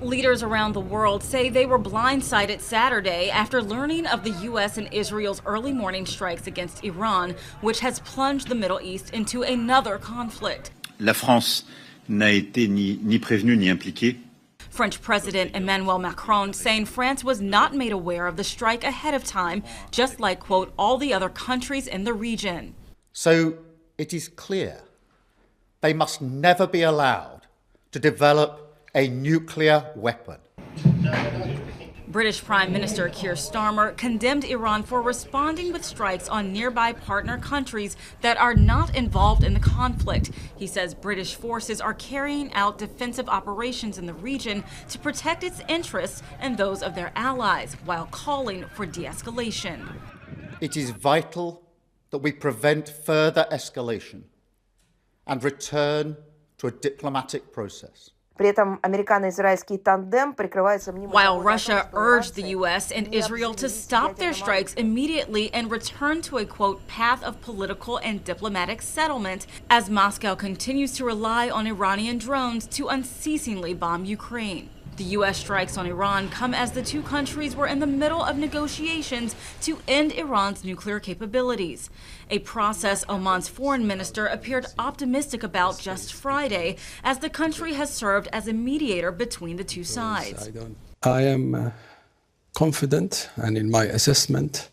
Leaders around the world say they were blindsided Saturday after learning of the U.S. and Israel's early morning strikes against Iran, which has plunged the Middle East into another conflict. La France n'a été ni prévenue ni impliquée. French President Emmanuel Macron saying France was not made aware of the strike ahead of time, just like, quote, all the other countries in the region. So it is clear they must never be allowed to develop a nuclear weapon. British Prime Minister Keir Starmer condemned Iran for responding with strikes on nearby partner countries that are not involved in the conflict. He says British forces are carrying out defensive operations in the region to protect its interests and those of their allies, while calling for de-escalation. It is vital that we prevent further escalation and return to a diplomatic process. While Russia urged the U.S. and Israel to stop their strikes immediately and return to a, quote, path of political and diplomatic settlement, as Moscow continues to rely on Iranian drones to unceasingly bomb Ukraine. The U.S. strikes on Iran come as the two countries were in the middle of negotiations to end Iran's nuclear capabilities, a process Oman's foreign minister appeared optimistic about just Friday, as the country has served as a mediator between the two sides. I am confident and in my assessment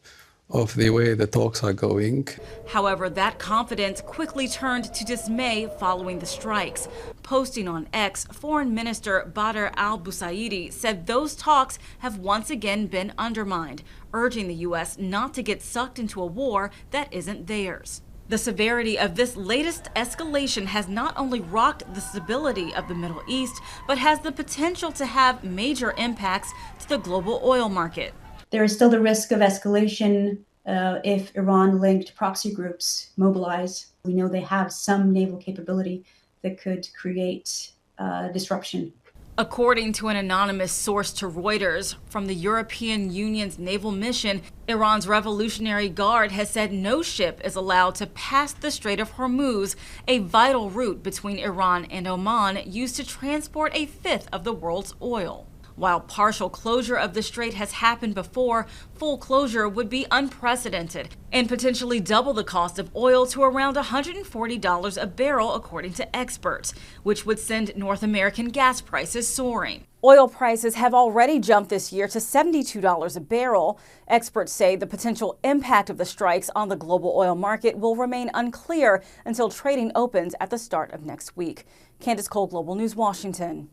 of the way the talks are going. However, that confidence quickly turned to dismay following the strikes. Posting on X, Foreign Minister Badr al-Busaidi said those talks have once again been undermined, urging the U.S. not to get sucked into a war that isn't theirs. The severity of this latest escalation has not only rocked the stability of the Middle East, but has the potential to have major impacts to the global oil market. There is still the risk of escalation if Iran-linked proxy groups mobilize. We know they have some naval capability that could create disruption. According to an anonymous source to Reuters from the European Union's naval mission, Iran's Revolutionary Guard has said no ship is allowed to pass the Strait of Hormuz, a vital route between Iran and Oman used to transport a fifth of the world's oil. While partial closure of the strait has happened before, full closure would be unprecedented and potentially double the cost of oil to around $140 a barrel, according to experts, which would send North American gas prices soaring. Oil prices have already jumped this year to $72 a barrel. Experts say the potential impact of the strikes on the global oil market will remain unclear until trading opens at the start of next week. Candice Cole, Global News, Washington.